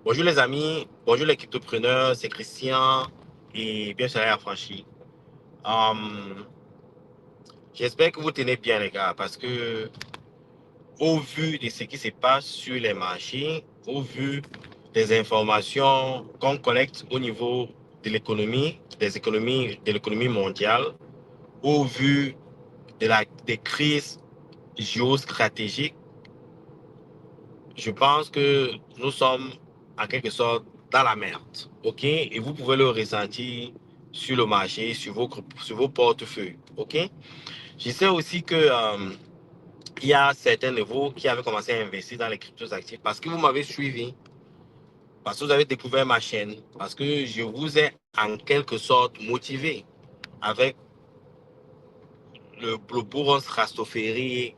Bonjour les amis, bonjour les cryptopreneurs, c'est Christian et bien sûr affranchi. Um, J'espère que vous tenez bien les gars parce que au vu de ce qui se passe sur les marchés, au vu des informations qu'on collecte au niveau de l'économie, de l'économie mondiale, au vu des crises géostratégiques, je pense que nous sommes en quelque sorte dans la merde. OK? Et vous pouvez le ressentir sur le marché, sur vos portefeuilles. OK? Je sais aussi que il y a certains de vous qui avaient commencé à investir dans les cryptos actifs parce que vous m'avez suivi, parce que vous avez découvert ma chaîne, parce que je vous ai en quelque sorte motivé avec le bourron Rastafari,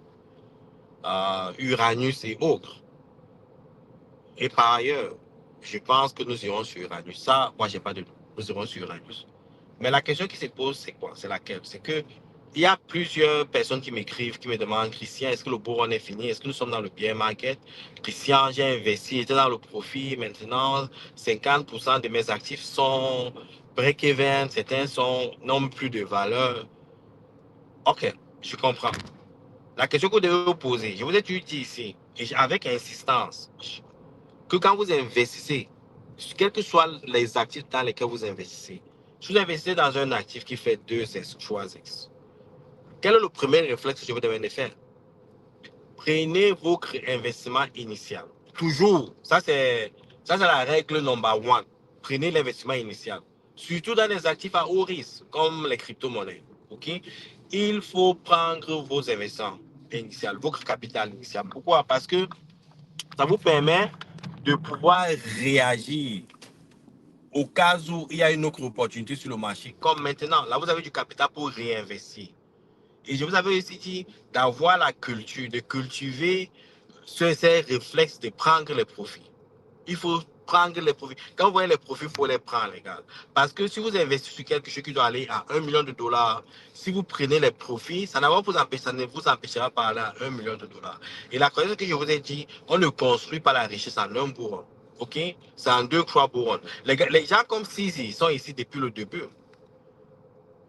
Uranus et autres. Et par ailleurs, je pense que nous irons sur Uranus. Ça, moi, j'ai pas de doute. Nous irons sur Uranus. Mais la question qui se pose, c'est quoi? C'est laquelle? C'est que il y a plusieurs personnes qui m'écrivent, qui me demandent, Christian, est-ce que le bourron est fini? Est-ce que nous sommes dans le bear market? Christian, j'ai investi, j'étais dans le profit. Maintenant, 50% de mes actifs sont break-even, certains n'ont plus de valeur. OK, je comprends. La question que vous devez vous poser, je vous ai toujours dit ici, et avec insistance, que quand vous investissez, quels que soient les actifs dans lesquels vous investissez, si vous investissez dans un actif qui fait 2x, 3x, quel est le premier réflexe que vous devez faire? Prenez votre investissement initial. Toujours. Ça, c'est la règle number one. Prenez l'investissement initial. Surtout dans les actifs à haut risque, comme les crypto-monnaies. OK? Il faut prendre vos investissements initiaux, votre capital initial. Pourquoi? Parce que ça vous permet de pouvoir réagir au cas où il y a une autre opportunité sur le marché, comme maintenant. Là, vous avez du capital pour réinvestir. Et je vous avais aussi dit d'avoir la culture, de cultiver ces réflexes de prendre les profits. Il faut prendre les profits. Quand vous voyez les profits, il faut les prendre, les gars. Parce que si vous investissez sur quelque chose qui doit aller à 1 million de dollars, si vous prenez les profits, ça, ça ne vous empêchera pas d'aller à 1 million de dollars. Et la chose que je vous ai dit, on ne construit pas la richesse en un bourron. OK? C'est en deux, trois bourrons. Les gens comme Sisi sont ici depuis le début.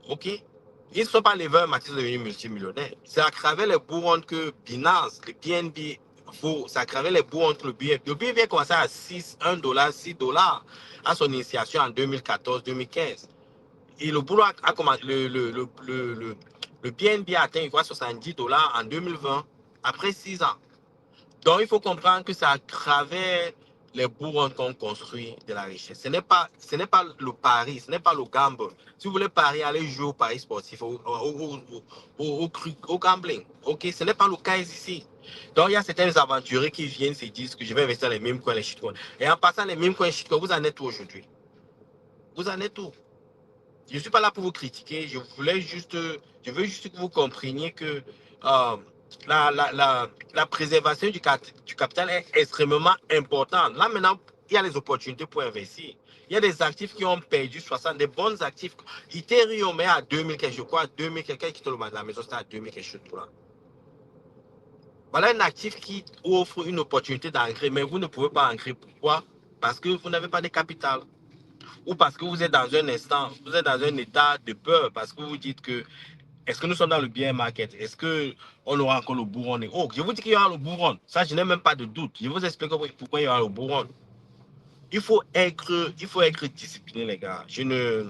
OK? Ils ne sont pas levés un matin, devenus multimillionnaires. C'est à travers les bourrons que Binance, le BNB, c'est à travers les bourrons que le BNB. Le BNB a commencé à 6, 1 dollar, 6 dollars à son initiation en 2014-2015. Et le bourron a commencé, le BNB a atteint 70 dollars en 2020, après 6 ans. Donc, il faut comprendre que c'est à travers les bourrons qu'on construit de la richesse. Ce n'est pas le pari, ce n'est pas le gamble. Si vous voulez parier, allez jouer au pari sportif, au gambling. OK? Ce n'est pas le cas ici. Donc, il y a certains aventuriers qui viennent se dire que je vais investir dans les mêmes coins, les shitcoins. Et en passant les mêmes coins, shitcoins, vous en êtes où aujourd'hui? Vous en êtes où? Je ne suis pas là pour vous critiquer. Je veux juste que vous compreniez que euh, la préservation du capital est extrêmement importante. Là, maintenant, il y a les opportunités pour investir. Il y a des actifs qui ont perdu 60, des bons actifs. Ethereum est à 2000, je crois, 2000, quelqu'un qui te le met à la maison, c'était à 2000 quelque chose. Voilà un actif qui offre une opportunité d'ancrer, mais vous ne pouvez pas ancrer. Pourquoi? Parce que vous n'avez pas de capital ou parce que vous êtes dans un instant, vous êtes dans un état de peur, parce que vous dites que est-ce que nous sommes dans le bien market? Est-ce qu'on aura encore le bourron? Oh, je vous dis qu'il y aura le bourron. Ça, je n'ai même pas de doute. Je vous explique pourquoi il y aura le bourron. Il faut être discipliné, les gars. Je ne...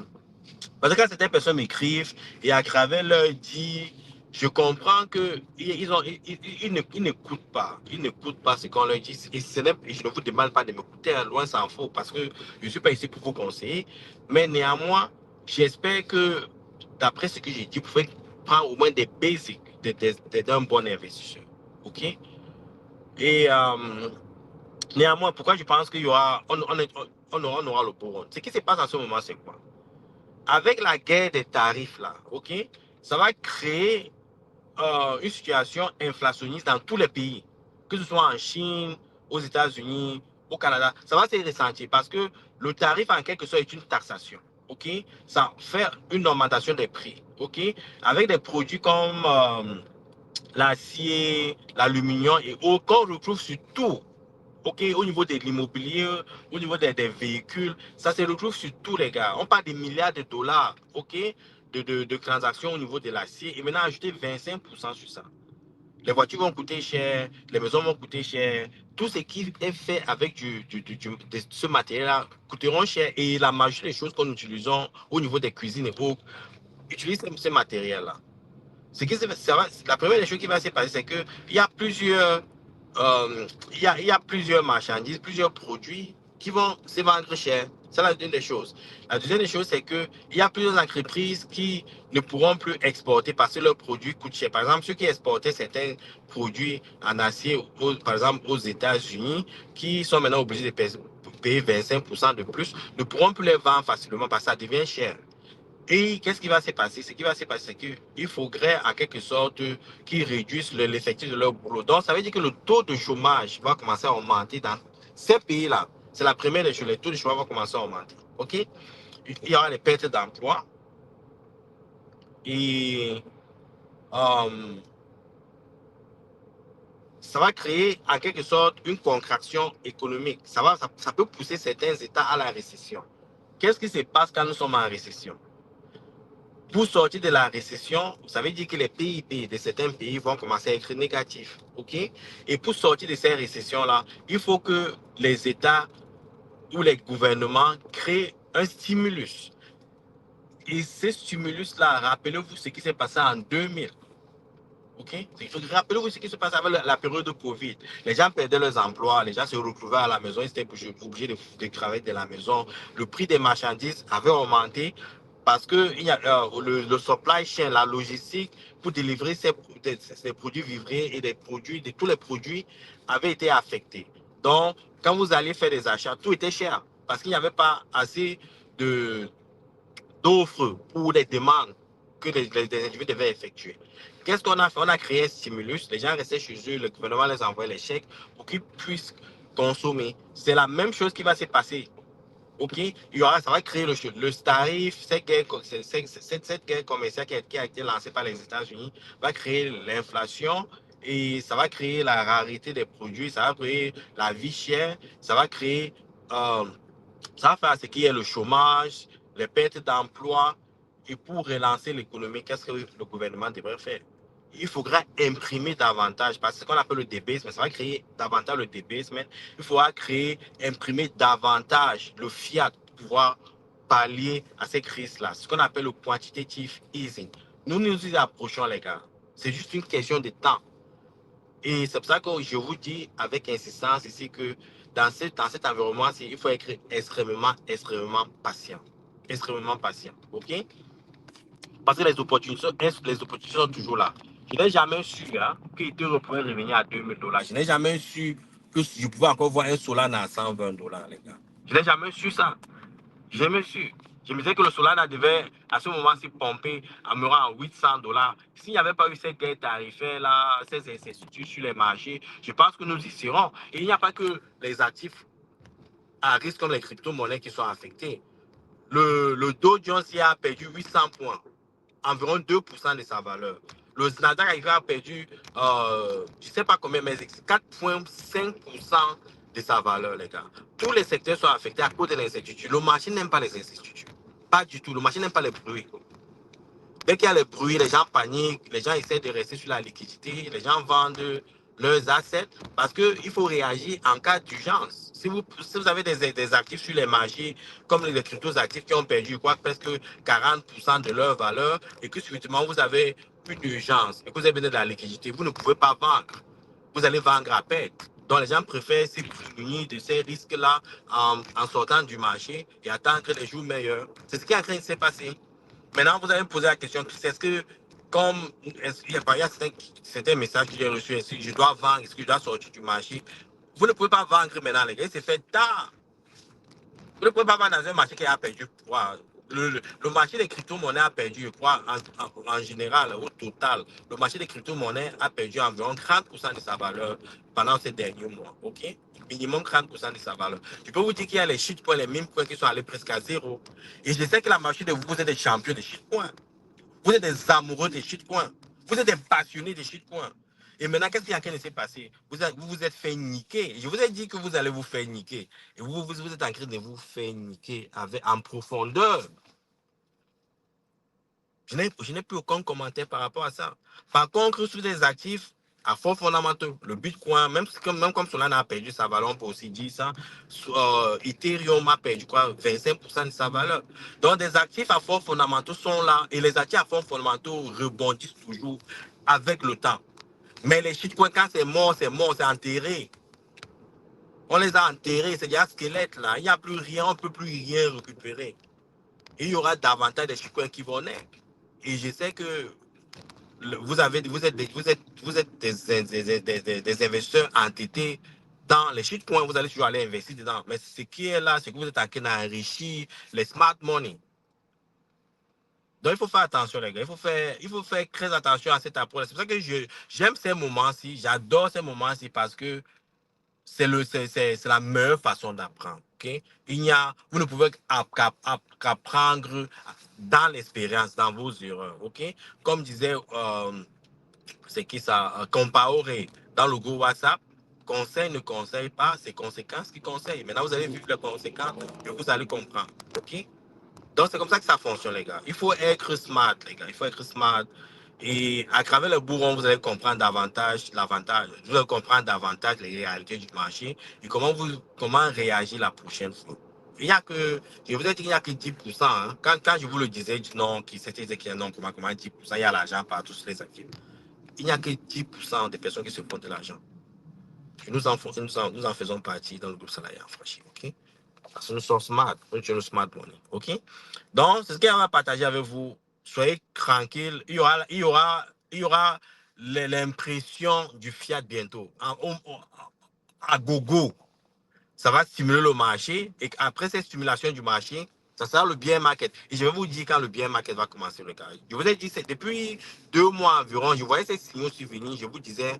Parce que quand certaines personnes m'écrivent et à travers leur dit, je comprends qu'ils n'écoutent pas. Ils n'écoutent pas ce qu'on leur dit. Et je ne vous demande pas de m'écouter, loin s'en faut, parce que je ne suis pas ici pour vous conseiller. Mais néanmoins, j'espère que, d'après ce que j'ai dit, vous pouvez prendre au moins des basics d'un bon investisseur. OK? Et néanmoins, pourquoi je pense qu'il y aura, on aura le bon. Ce qui se passe en ce moment, c'est quoi? Avec la guerre des tarifs, là, OK, ça va créer une situation inflationniste dans tous les pays, que ce soit en Chine, aux États-Unis, au Canada. Ça va se ressentir parce que le tarif, en quelque sorte, est une taxation. OK, ça fait une augmentation des prix. OK, avec des produits comme l'acier, l'aluminium et autres qu'on retrouve sur tout. OK, au niveau de l'immobilier, au niveau des véhicules, ça se retrouve sur tous les gars. On parle des milliards de dollars, OK, de transactions au niveau de l'acier. Et maintenant, ajouter 25% sur ça. Les voitures vont coûter cher, les maisons vont coûter cher. Tout ce qui est fait avec de ce matériel-là coûteront cher. Et la majorité des choses que nous utilisons au niveau des cuisines et autres utilisent ce matériel-là. La première des choses qui va se passer, c'est qu'il y a plusieurs il y a plusieurs marchandises, plusieurs produits qui vont se vendre cher. C'est la deuxième des choses. La deuxième des choses, c'est qu'il y a plusieurs entreprises qui ne pourront plus exporter parce que leurs produits coûtent cher. Par exemple, ceux qui exportaient certains produits en acier, par exemple aux États-Unis, qui sont maintenant obligés de payer 25% de plus, ne pourront plus les vendre facilement parce que ça devient cher. Et qu'est-ce qui va se passer? Ce qui va se passer, c'est qu'il faudrait en quelque sorte qu'ils réduisent l'effectif de leur boulot. Donc, ça veut dire que le taux de chômage va commencer à augmenter dans ces pays-là. C'est la première des choses. Le taux de chômage va commencer à augmenter. OK? Il y aura des pertes d'emploi et euh, ça va créer en quelque sorte une contraction économique. Ça peut pousser certains États à la récession. Qu'est-ce qui se passe quand nous sommes en récession? Pour sortir de la récession, ça veut dire que les PIB de certains pays vont commencer à être négatifs. OK? Et pour sortir de ces récessions-là, il faut que les États ou les gouvernements créent un stimulus. Et ce stimulus-là, rappelez-vous ce qui s'est passé en 2000. OK? Rappelez-vous ce qui se passe avec la période de Covid. Les gens perdaient leurs emplois, les gens se retrouvaient à la maison, ils étaient obligés de travailler de la maison. Le prix des marchandises avait augmenté parce que le supply chain, la logistique pour délivrer ces produits vivriers et tous les produits avaient été affectés. Donc, quand vous alliez faire des achats, tout était cher parce qu'il n'y avait pas assez d'offres pour les demandes que les individus devaient effectuer. Qu'est-ce qu'on a fait? On a créé un stimulus. Les gens restaient chez eux, le gouvernement les envoyait les chèques pour qu'ils puissent consommer. C'est la même chose qui va se passer. OK? Ça va créer le tarif, cette guerre commerciale qui a été lancée par les États-Unis, va créer l'inflation et ça va créer la rareté des produits, ça va créer la vie chère, euh, ça va faire ce qui est le chômage, les pertes d'emploi. Et pour relancer l'économie, qu'est-ce que le gouvernement devrait faire? Il faudra imprimer davantage, parce que ce qu'on appelle le débasement, ça va créer davantage le débasement. Il faudra imprimer davantage le fiat pour pouvoir pallier à ces crises-là. Ce qu'on appelle le quantitative easing. Nous nous y approchons, les gars. C'est juste une question de temps. Et c'est pour ça que je vous dis avec insistance ici que dans cet environnement, il faut être extrêmement patient. Extrêmement patient. OK? Parce que les opportunités sont toujours là. Je n'ai jamais su que Ethereum pourrait revenir à 2000 $. Je n'ai jamais su que je pouvais encore voir un Solana à 120 $, les gars. Je n'ai jamais su ça. Je n'ai jamais su. Je me disais que le Solana devait à ce moment-ci pomper à me rendre à 800 $. S'il n'y avait pas eu cette guerre tarifaire-là, ces incertitudes sur les marchés, je pense que nous y serons. Et il n'y a pas que les actifs à risque comme les crypto-monnaies qui sont affectés. Le Dow Jones a perdu 800 points, environ 2% de sa valeur. Le Nasdaq a perdu, je ne sais pas combien, mais 4,5% de sa valeur, les gars. Tous les secteurs sont affectés à cause de l'incertitude. Le marché n'aime pas les incertitudes. Pas du tout. Le marché n'aime pas les bruits. Dès qu'il y a les bruits, les gens paniquent, les gens essaient de rester sur la liquidité, les gens vendent leurs assets parce qu'il faut réagir en cas d'urgence. Si vous avez des actifs sur les marchés, comme les cryptos actifs qui ont perdu presque 40% de leur valeur et que subitement vous avez une urgence et que vous avez besoin de la liquidité, vous ne pouvez pas vendre. Vous allez vendre à perte. Donc les gens préfèrent se prémunir de ces risques-là en sortant du marché et attendre les jours meilleurs. C'est ce qui est en train de se passer. Maintenant, vous allez me poser la question, est-ce que, comme il y a certains messages que j'ai reçus, est-ce que je dois vendre, est-ce que je dois sortir du marché? Vous ne pouvez pas vendre maintenant, les gars, c'est fait tard. Vous ne pouvez pas vendre dans un marché qui a perdu. Le marché des crypto-monnaies a perdu, je crois, en général, au total, le marché des crypto-monnaies a perdu environ 30% de sa valeur pendant ces derniers mois. OK? Minimum 30% de sa valeur. Je peux vous dire qu'il y a les shitcoins, les meme coins qui sont allés presque à zéro. Et je sais que la marché de vous êtes des champions de shitcoins. Vous êtes des amoureux des shitcoins. Vous êtes des passionnés des shitcoins. Et maintenant, qu'est-ce qui est en train de se passer? Vous vous êtes fait niquer. Je vous ai dit que vous allez vous faire niquer. Et vous êtes en train de vous faire niquer en profondeur. Je n'ai plus aucun commentaire par rapport à ça. Par contre, sur des actifs à fort fondamentaux, le Bitcoin, même comme Solana a perdu sa valeur, on peut aussi dire ça, Ethereum a perdu quoi, 25% de sa valeur. Donc, des actifs à fort fondamentaux sont là et les actifs à fort fondamentaux rebondissent toujours avec le temps. Mais les shitcoins, quand c'est mort, c'est enterré. On les a enterrés, c'est déjà squelette là. Il n'y a plus rien, on ne peut plus rien récupérer. Et il y aura davantage de shitcoins qui vont naître. Et je sais que vous êtes des investisseurs entêtés dans les shitcoins, vous allez toujours aller investir dedans. Mais ce qui est là, c'est que vous êtes en train d'enrichir les smart money. Donc, il faut faire attention, les gars. Il faut faire très attention à cette approche. C'est pour ça que j'aime ces moments-ci. J'adore ces moments-ci parce que c'est la meilleure façon d'apprendre. Okay? Vous ne pouvez qu'apprendre dans l'expérience, dans vos erreurs. Okay? Comme disait, c'est qui ça? Compaoré dans le groupe WhatsApp. Conseil ne conseille pas, c'est conséquences qui conseillent. Maintenant, vous allez vivre les conséquences et vous allez comprendre. OK? Donc, c'est comme ça que ça fonctionne, les gars. Il faut être smart, les gars. Il faut être smart. Et à travers le bourron, vous allez comprendre davantage l'avantage. Vous allez comprendre davantage les réalités du marché et comment réagir la prochaine fois. Je vous ai dit qu'il n'y a que 10%. Hein. Quand je vous le disais, non, c'était qu'il y a non, comment 10%, il y a l'argent partout sur les actifs. Il n'y a que 10% des personnes qui se font de l'argent. Nous en faisons partie dans le groupe salarial, franchement. OK? Parce que nous sommes smart. Nous sommes smart money. OK? Donc, c'est ce qu'on va partager avec vous. Soyez tranquille. Il y aura l'impression du fiat bientôt. À gogo. Ça va stimuler le marché. Et après cette stimulation du marché, ça sera le bien market. Et je vais vous dire quand le bien market va commencer le cas. Je vous ai dit, depuis 2 mois environ, je voyais ces signaux survenir. Je vous disais,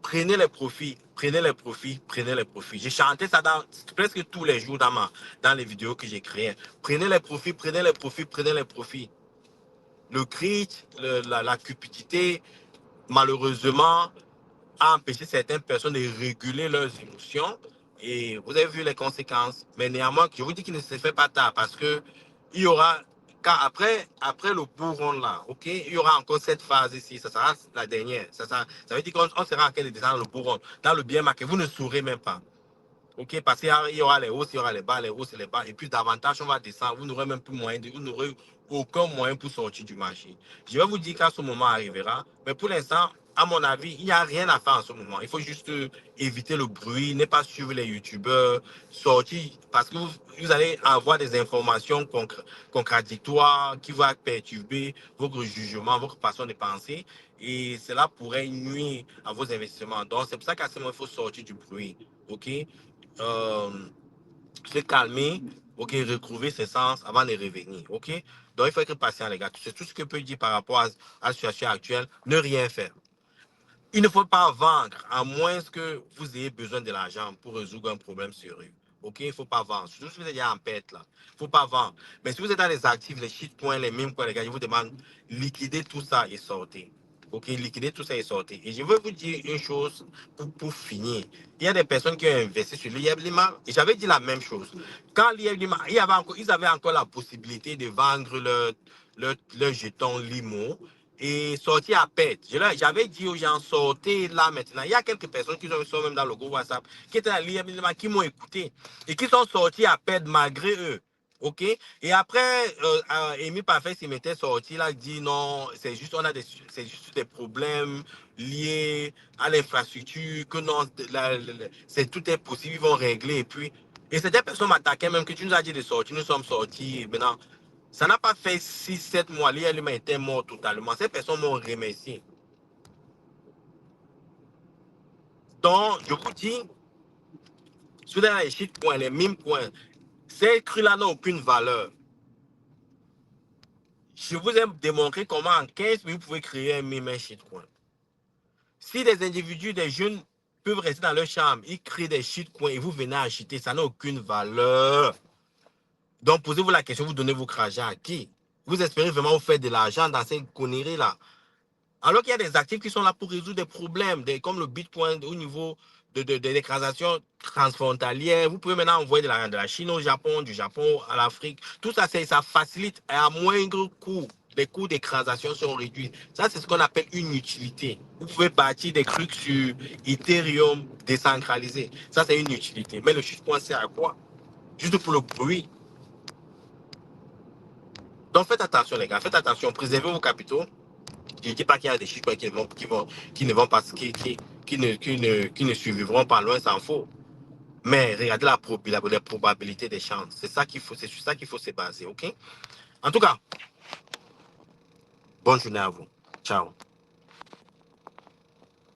prenez les profits, prenez les profits, prenez les profits. J'ai chanté ça presque tous les jours dans les vidéos que j'ai créées. Prenez les profits, prenez les profits, prenez les profits. Le greed, la cupidité, malheureusement, a empêché certaines personnes de réguler leurs émotions. Et vous avez vu les conséquences. Mais néanmoins, je vous dis qu'il ne se fait pas tard parce que il y aura, après le bourron là, ok, il y aura encore cette phase ici. Ça sera la dernière. Ça veut dire qu'on sera en train de descendre le bourron. Dans le bien marqué, vous ne saurez même pas. OK, parce qu'il y aura les hausses, il y aura les hausses et les bas. Et puis davantage, on va descendre. Vous n'aurez même plus moyen, vous n'aurez aucun moyen pour sortir du marché. Je vais vous dire quand ce moment arrivera. Mais pour l'instant, à mon avis, il n'y a rien à faire en ce moment. Il faut juste éviter le bruit, ne pas suivre les youtubeurs, sortir, parce que vous allez avoir des informations contradictoires qui vont perturber votre jugement, votre façon de penser. Et cela pourrait nuire à vos investissements. Donc, c'est pour ça qu'à ce moment, il faut sortir du bruit. OK? euh, Se calmer, ok, retrouver ses sens avant de revenir, ok? Donc, il faut être patient, les gars. C'est tout ce que je peux dire par rapport à la situation actuelle. Ne rien faire. Il ne faut pas vendre, à moins que vous ayez besoin de l'argent pour résoudre un problème sérieux. OK? Il ne faut pas vendre. Surtout si vous êtes en perte, là. Il ne faut pas vendre. Mais si vous êtes dans les actifs, les shitcoins, les mimes, les gars, je vous demande, liquidez tout ça et sortez. OK? Liquidez tout ça et sortez. Et je veux vous dire une chose pour finir. Il y a des personnes qui ont investi sur l'IEB Lima et j'avais dit la même chose. Quand l'IEB Lima, ils avaient encore la possibilité de vendre leur jeton Limo et sortir à perte. J'avais dit aux gens, sortez là maintenant. Il y a quelques personnes qui sont même dans le groupe WhatsApp, qui étaient à l'IMLMA, qui m'ont écouté et qui sont sortis à perte malgré eux. OK? Et après, Amy Parfait s'y m'était sorti, là, dit non, c'est juste des problèmes liés à l'infrastructure, que non, tout est possible, ils vont régler. Et certaines personnes m'attaquaient même que tu nous as dit de sortir, nous sommes sortis. Et maintenant, ça n'a pas fait 6, 7 mois. L'ILM était mort totalement. Ces personnes m'ont remercié. Donc, je vous dis, sur les shitcoins, les meme coins, ces crus-là n'ont aucune valeur. Je vous ai démontré comment en 15 minutes, vous pouvez créer un meme un shitcoin. Si des individus, des jeunes peuvent rester dans leur chambre, ils créent des shitcoins et vous venez acheter, ça n'a aucune valeur. Donc, posez-vous la question, vous donnez votre argent à qui? Vous espérez vraiment vous faire de l'argent dans ces conneries-là? Alors qu'il y a des actifs qui sont là pour résoudre des problèmes, comme le Bitcoin au niveau des transactions transfrontalières. Vous pouvez maintenant envoyer de la Chine au Japon, du Japon à l'Afrique. Tout ça, ça facilite à moindre coût. Les coûts des transactions sont réduits. Ça, c'est ce qu'on appelle une utilité. Vous pouvez bâtir des trucs sur Ethereum décentralisé. Ça, c'est une utilité. Mais le chiffre sert à quoi? Juste pour le bruit. Donc, faites attention, les gars. Faites attention. Préservez vos capitaux. Je ne dis pas qu'il y a des chiffres qui ne vont pas, qui ne survivront pas, loin s'en faut. Mais regardez la probabilité des chances. C'est ça qu'il faut, c'est sur ça qu'il faut se baser, ok? En tout cas, bonne journée à vous. Ciao.